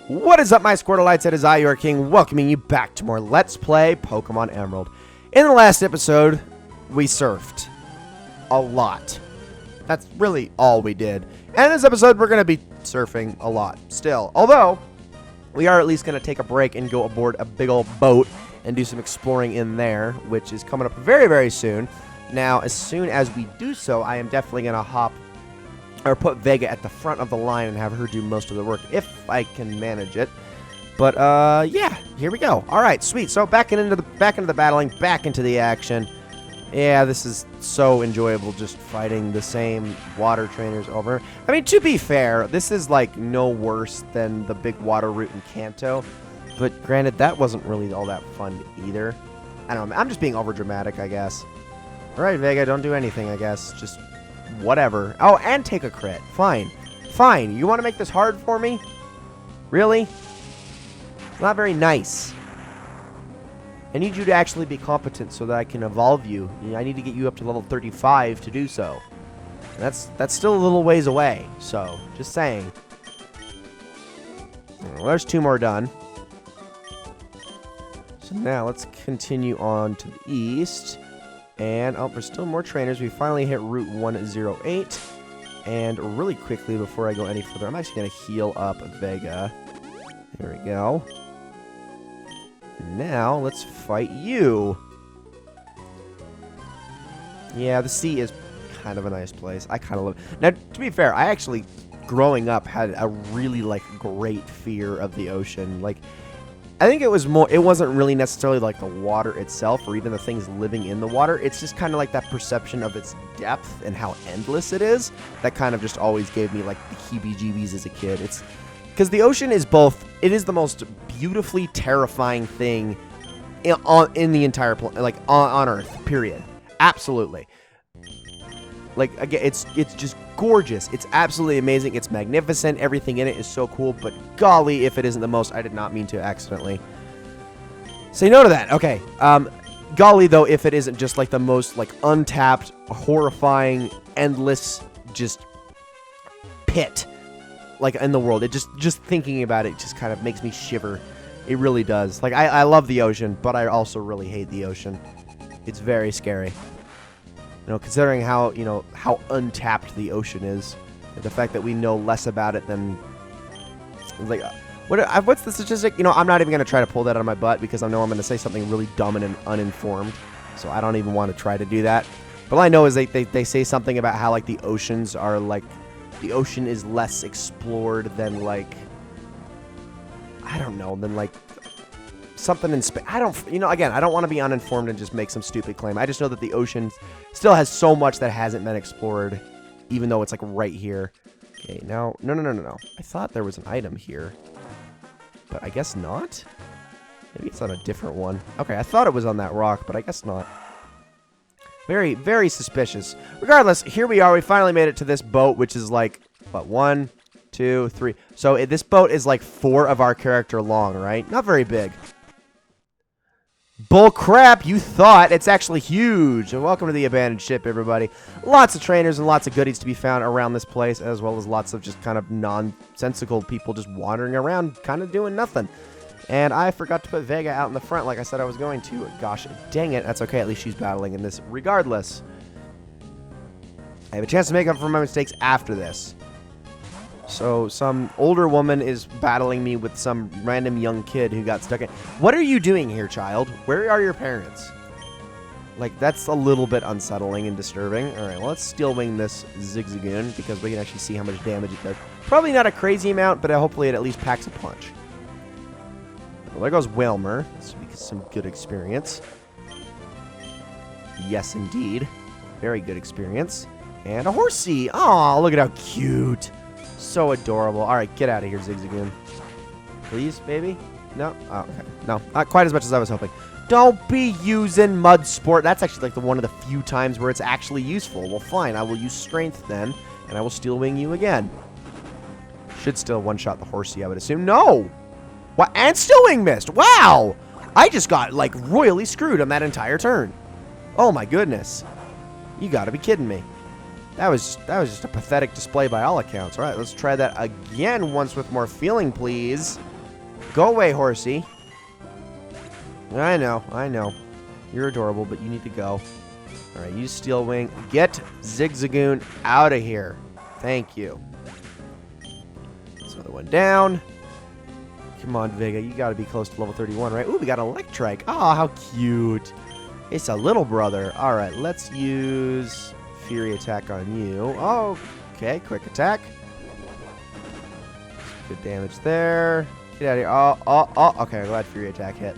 What is up, my Squirtleites? It is I, your king, welcoming you back to more Let's Play Pokemon Emerald. In the last episode, we surfed. A lot. That's really all we did. And in this episode, we're going to be surfing a lot still. Although, we are at least going to take a break and go aboard a big old boat and do some exploring in there, which is coming up very, very soon. Now, as soon as we do so, I am definitely going to put Vega at the front of the line and have her do most of the work if I can manage it. But yeah, here we go. All right, sweet. So back into the battling, back into the action. Yeah, this is so enjoyable, just fighting the same water trainers over. I mean, to be fair, this is like no worse than the big water route in Kanto. But granted, that wasn't really all that fun either. I don't know. I'm just being over dramatic, I guess. All right, Vega, don't do anything, I guess. Just whatever. Oh, and take a crit. Fine. Fine. You want to make this hard for me? Really? It's not very nice. I need you to actually be competent so that I can evolve you. I need to get you up to level 35 to do so. And that's still a little ways away. So, just saying. Well, there's 2 more done. So now let's continue on to the east. And, oh, there's still more trainers. We finally hit Route 108. And really quickly, before I go any further, I'm actually going to heal up Vega. There we go. Now, let's fight you. Yeah, the sea is kind of a nice place. I kind of love it. Now, to be fair, I actually, growing up, had a really, great fear of the ocean. I think it was more, it wasn't really necessarily like the water itself or even the things living in the water. It's just kind of like that perception of its depth and how endless it is that kind of just always gave me like the heebie-jeebies as a kid. It's because the ocean is both, it is the most beautifully terrifying thing in the entire planet, on Earth, period. Absolutely. Again, it's just gorgeous. It's absolutely amazing. It's magnificent. Everything in it is so cool. But golly, if it isn't the most, I did not mean to accidentally say no to that. Okay. Golly, though, if it isn't just the most untapped, horrifying, endless, just pit in the world. It just thinking about it just kind of makes me shiver. It really does. I love the ocean, but I also really hate the ocean. It's very scary. You know, considering how, how untapped the ocean is. The fact that we know less about it than... what's the statistic? I'm not even going to try to pull that out of my butt because I know I'm going to say something really dumb and uninformed. So I don't even want to try to do that. But all I know is they say something about how, the oceans are, the ocean is less explored than, I don't know, than, something in space. I don't, again, I don't want to be uninformed and just make some stupid claim. I just know that the ocean still has so much that hasn't been explored, even though it's right here. Okay, now, no. I thought there was an item here, but I guess not. Maybe it's on a different one. Okay, I thought it was on that rock, but I guess not. Very, very suspicious. Regardless, here we are. We finally made it to this boat, which is what, 1, 2, 3. So this boat is 4 of our character long, right? Not very big. Bull crap, you thought. It's actually huge. And welcome to the abandoned ship, everybody. Lots of trainers and lots of goodies to be found around this place, as well as lots of just kind of nonsensical people just wandering around, kind of doing nothing. And I forgot to put Vega out in the front like I said I was going to. Gosh, dang it. That's okay. At least she's battling in this regardless. I have a chance to make up for my mistakes after this. So, some older woman is battling me with some random young kid who got stuck in... What are you doing here, child? Where are your parents? That's a little bit unsettling and disturbing. Alright, well, let's Steel Wing this Zigzagoon, because we can actually see how much damage it does. Probably not a crazy amount, but hopefully it at least packs a punch. Well, there goes Whalmer. This will be some good experience. Yes, indeed. Very good experience. And a horsey! Aw, look at how cute! So adorable. Alright, get out of here, Zigzagoon. Please, baby? No? Oh, okay. No, not quite as much as I was hoping. Don't be using Mud Sport. That's actually one of the few times where it's actually useful. Well, fine. I will use Strength then, and I will Steel Wing you again. Should still one-shot the horsey, I would assume. No! What? And Steel Wing missed! Wow! I just got, royally screwed on that entire turn. Oh, my goodness. You gotta be kidding me. That was just a pathetic display by all accounts. All right, let's try that again once with more feeling, please. Go away, horsey. I know. You're adorable, but you need to go. Alright, use Steel Wing. Get Zigzagoon out of here. Thank you. This other one down. Come on, Vega. You gotta be close to level 31, right? Ooh, we got Electrike. Oh, how cute. It's a little brother. Alright, let's use Fury Attack on you. Oh, okay. Quick attack. Good damage there. Get out of here. Oh. Okay, I'm glad Fury Attack hit.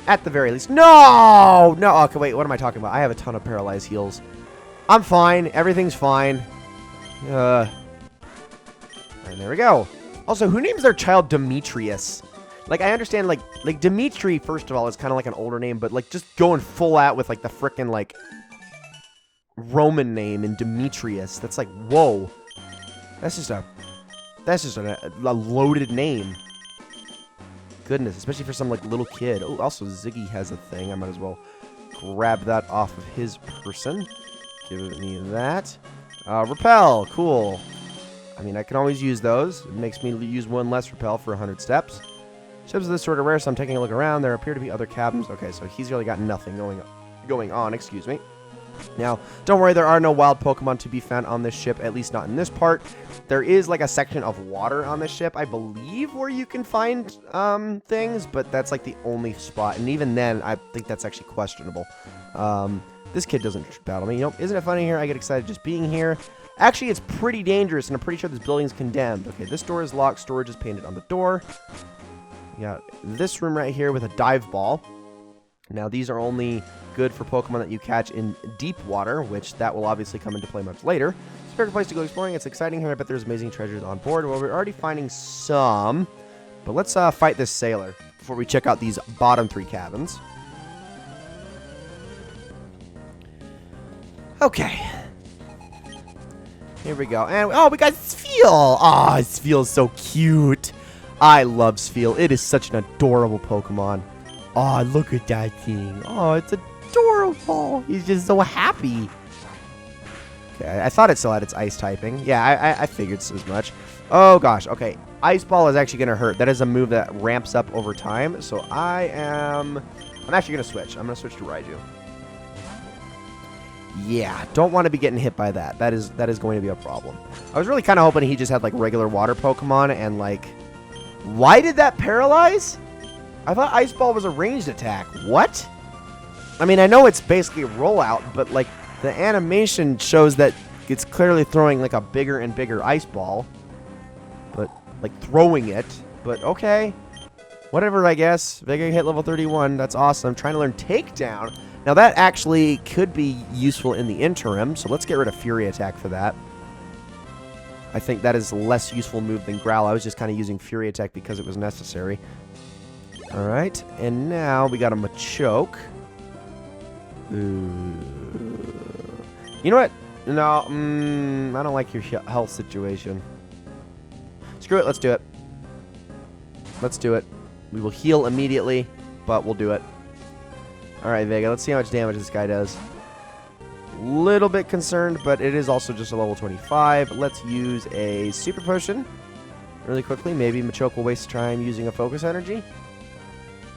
At the very least. No! No. Okay, wait. What am I talking about? I have a ton of paralyzed heals. I'm fine. Everything's fine. And there we go. Also, who names their child Demetrius? Like, I understand, like Dimitri, first of all, is kind of like an older name, but, like, just going full out with, like, the frickin', like, Roman name in Demetrius. That's like, whoa. That's just a loaded name. Goodness, especially for some, like, little kid. Oh, also, Ziggy has a thing. I might as well grab that off of his person. Give me that. Repel. Cool. I mean, I can always use those. It makes me use one less repel for 100 steps. Ships of this sort of rare, so I'm taking a look around. There appear to be other cabins. Okay, so he's really got nothing going on. Excuse me. Now, don't worry, there are no wild Pokemon to be found on this ship, at least not in this part. There is, like, a section of water on this ship, I believe, where you can find things, but that's, like, the only spot. And even then, I think that's actually questionable. This kid doesn't battle me. You know, isn't it funny here? I get excited just being here. Actually, it's pretty dangerous, and I'm pretty sure this building's condemned. Okay, this door is locked. Storage is painted on the door. We got this room right here with a dive ball. Now, these are only good for Pokemon that you catch in deep water, which that will obviously come into play much later. It's a perfect place to go exploring. It's exciting here. I bet there's amazing treasures on board. Well, we're already finding some. But let's fight this sailor before we check out these bottom 3 cabins. Okay. Here we go. And, oh, we got Spheal. Oh, Spheal is so cute. I love Spheal. It is such an adorable Pokemon. Oh, look at that thing. Oh, it's adorable. He's just so happy. Okay, I thought it still had its ice typing. Yeah, I figured as much. Oh, gosh. Okay, Ice Ball is actually going to hurt. That is a move that ramps up over time. So I'm actually going to switch. I'm going to switch to Raiju. Yeah, don't want to be getting hit by that. That is going to be a problem. I was really kind of hoping he just had, like, regular water Pokemon and, like... Why did that paralyze? I thought Ice Ball was a ranged attack. What? I mean, I know it's basically a rollout, but, like, the animation shows that it's clearly throwing, like, a bigger and bigger Ice Ball. But, like, throwing it. But, okay. Whatever, I guess. Vega hit level 31. That's awesome. Trying to learn Takedown. Now, that actually could be useful in the interim, so let's get rid of Fury Attack for that. I think that is a less useful move than Growl. I was just kind of using Fury Attack because it was necessary. Alright, and now we got a Machoke. Ooh. You know what? No, I don't like your health situation. Screw it, let's do it. Let's do it. We will heal immediately, but we'll do it. Alright, Vega, let's see how much damage this guy does. Little bit concerned, but it is also just a level 25. Let's use a Super Potion really quickly. Maybe Machoke will waste time using a Focus Energy.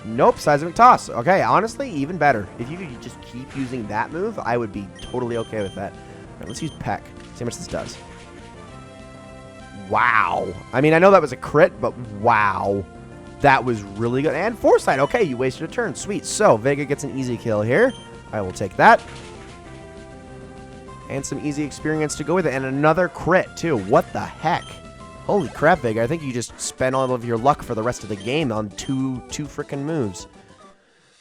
Nope, Seismic Toss. Okay, honestly, even better. If you could just keep using that move, I would be totally okay with that. All right, let's use Peck. See how much this does. Wow. I mean, I know that was a crit, but wow. That was really good. And Foresight. Okay, you wasted a turn. Sweet. So, Vega gets an easy kill here. I will take that. And some easy experience to go with it. And another crit, too. What the heck? Holy crap, Vega. I think you just spent all of your luck for the rest of the game on two frickin' moves.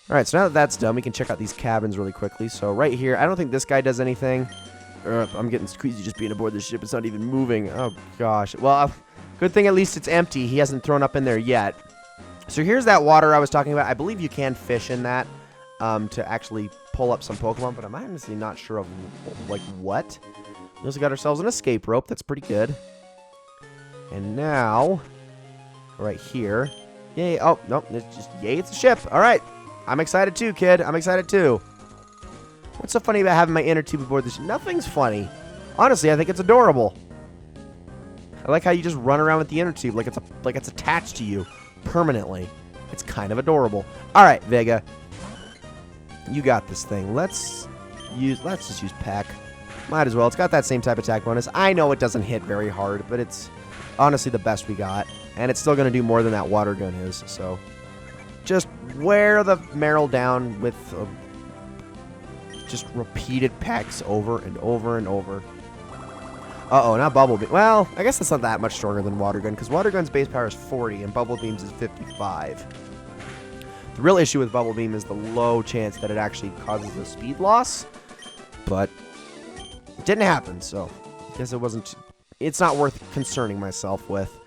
Alright, so now that that's done, we can check out these cabins really quickly. So right here, I don't think this guy does anything. I'm getting squeezy just being aboard this ship. It's not even moving. Oh, gosh. Well, good thing at least it's empty. He hasn't thrown up in there yet. So here's that water I was talking about. I believe you can fish in that to actually pull up some Pokemon, but I'm honestly not sure of, like, what. We also got ourselves an escape rope. That's pretty good. And now, right here. Yay. Oh, no. It's just, yay, it's a ship. All right. I'm excited too, kid. I'm excited too. What's so funny about having my inner tube aboard this ship? Nothing's funny. Honestly, I think it's adorable. I like how you just run around with the inner tube like it's attached to you. permanently. It's kind of adorable. All right, Vega. You got this thing. Let's just use Peck. Might as well. It's got that same type attack bonus. I know it doesn't hit very hard, but it's honestly the best we got. And it's still going to do more than that water gun is. So just wear the Meryl down with just repeated pecks over and over and over. Uh-oh, not Bubble Beam. Well, I guess that's not that much stronger than Water Gun, because Water Gun's base power is 40 and Bubble Beam's is 55. The real issue with Bubble Beam is the low chance that it actually causes a speed loss, but it didn't happen, so I guess it's not worth concerning myself with.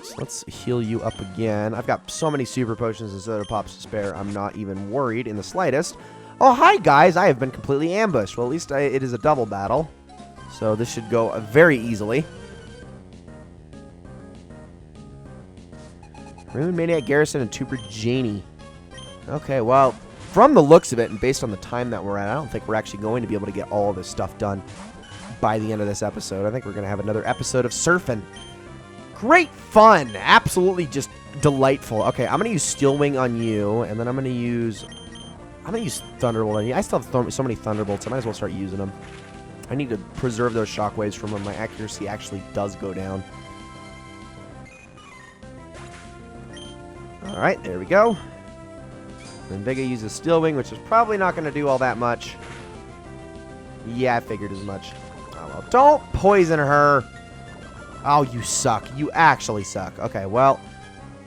So let's heal you up again. I've got so many super potions and soda pops to spare, I'm not even worried in the slightest. Oh, hi guys, I have been completely ambushed. Well, at least it is a double battle. So this should go very easily. Rune Maniac Garrison and Tuber Janie. Okay, well, from the looks of it and based on the time that we're at, I don't think we're actually going to be able to get all this stuff done by the end of this episode. I think we're going to have another episode of surfing. Great fun. Absolutely just delightful. Okay, I'm going to use Steel Wing on you, and then I'm going to use Thunderbolt on you. I still have so many Thunderbolts, I might as well start using them. I need to preserve those shockwaves from when my accuracy actually does go down. Alright, there we go. Then Vega uses Steel Wing, which is probably not going to do all that much. Yeah, I figured as much. Oh, well, don't poison her. Oh, you suck. You actually suck. Okay, well,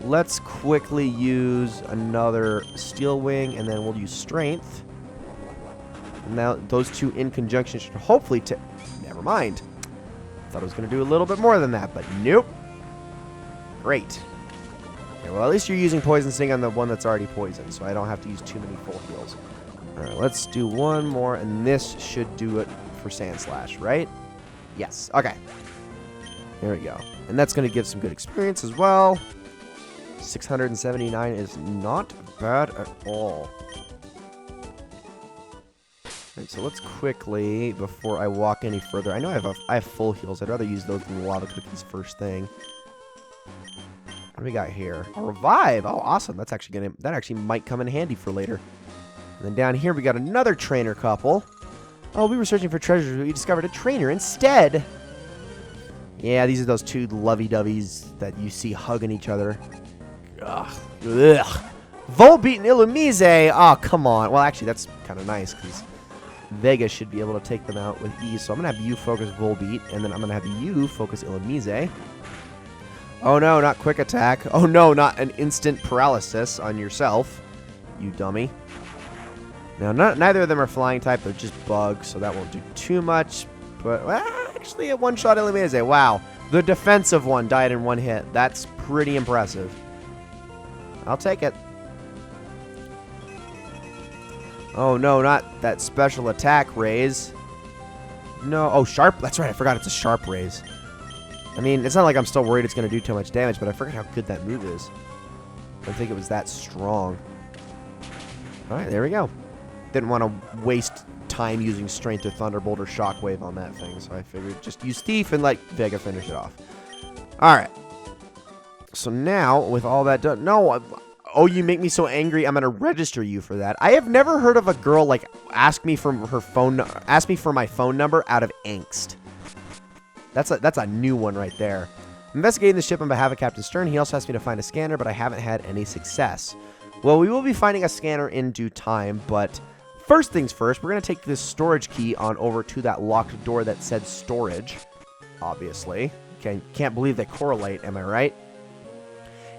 let's quickly use another Steel Wing, and then we'll use Strength. Now, those two in conjunction should hopefully never mind. Thought I was going to do a little bit more than that, but nope. Great. Okay, well, at least you're using Poison Sting on the one that's already poisoned, so I don't have to use too many full heals. Alright, let's do one more, and this should do it for Sand Slash, right? Yes. Okay. There we go. And that's going to give some good experience as well. 679 is not bad at all. Right, so let's quickly, before I walk any further, I know I have full heals. I'd rather use those than the lava cookies first thing. What do we got here? A revive. Oh, awesome. That actually might come in handy for later. And then down here we got another trainer couple. Oh, we were searching for treasures, but we discovered a trainer instead. Yeah, these are those two lovey-doveys that you see hugging each other. Ugh. Ugh. Volbeat and Illumise. Oh, come on. Well, actually, that's kind of nice because Vega should be able to take them out with ease. So I'm going to have you focus Volbeat, and then I'm going to have you focus Illumise. Oh, no, not quick attack. Oh, no, not an instant paralysis on yourself, you dummy. Now, neither of them are flying type. They're just bugs, so that won't do too much. But, well, actually, a one-shot Illumise. Wow. The defensive one died in one hit. That's pretty impressive. I'll take it. Oh, no, not that special attack raise. No. Oh, sharp. That's right. I forgot it's a sharp raise. I mean, it's not like I'm still worried it's going to do too much damage, but I forgot how good that move is. I don't think it was that strong. All right, there we go. Didn't want to waste time using Strength or Thunderbolt or Shockwave on that thing, so I figured just use Thief and let Vega finish it off. All right. So now, with all that done... No, oh, you make me so angry, I'm going to register you for that. I have never heard of a girl, like, ask me for my phone number out of angst. That's a new one right there. I'm investigating the ship on behalf of Captain Stern. He also asked me to find a scanner, but I haven't had any success. Well, we will be finding a scanner in due time, but first things first, we're going to take this storage key on over to that locked door that said storage, obviously. Can't believe they correlate, am I right?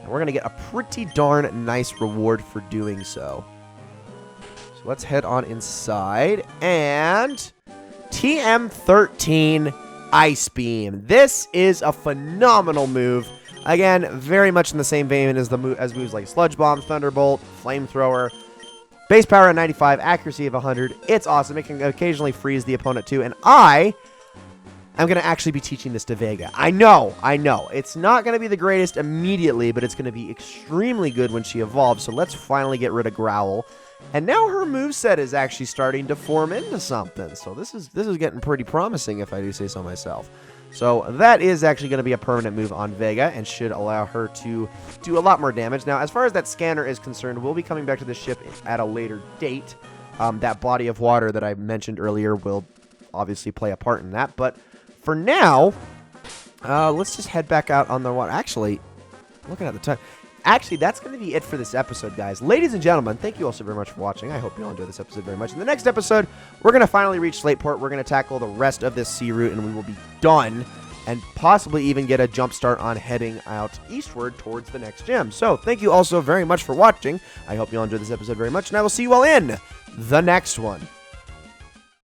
And we're going to get a pretty darn nice reward for doing so. So let's head on inside. And TM13 Ice Beam. This is a phenomenal move. Again, very much in the same vein as moves like Sludge Bomb, Thunderbolt, Flamethrower. Base power at 95, accuracy of 100. It's awesome. It can occasionally freeze the opponent too. And I'm going to actually be teaching this to Vega. I know. It's not going to be the greatest immediately, but it's going to be extremely good when she evolves. So let's finally get rid of Growl. And now her moveset is actually starting to form into something. So this is getting pretty promising if I do say so myself. So that is actually going to be a permanent move on Vega and should allow her to do a lot more damage. Now, as far as that scanner is concerned, we'll be coming back to the ship at a later date. That body of water that I mentioned earlier will obviously play a part in that. But for now, let's just head back out on the water. Actually, looking at the time. Actually, that's going to be it for this episode, guys. Ladies and gentlemen, thank you all so very much for watching. I hope you all enjoyed this episode very much. In the next episode, we're going to finally reach Slateport. We're going to tackle the rest of this sea route, and we will be done and possibly even get a jump start on heading out eastward towards the next gym. So, thank you all so very much for watching. I hope you all enjoyed this episode very much, and I will see you all in the next one.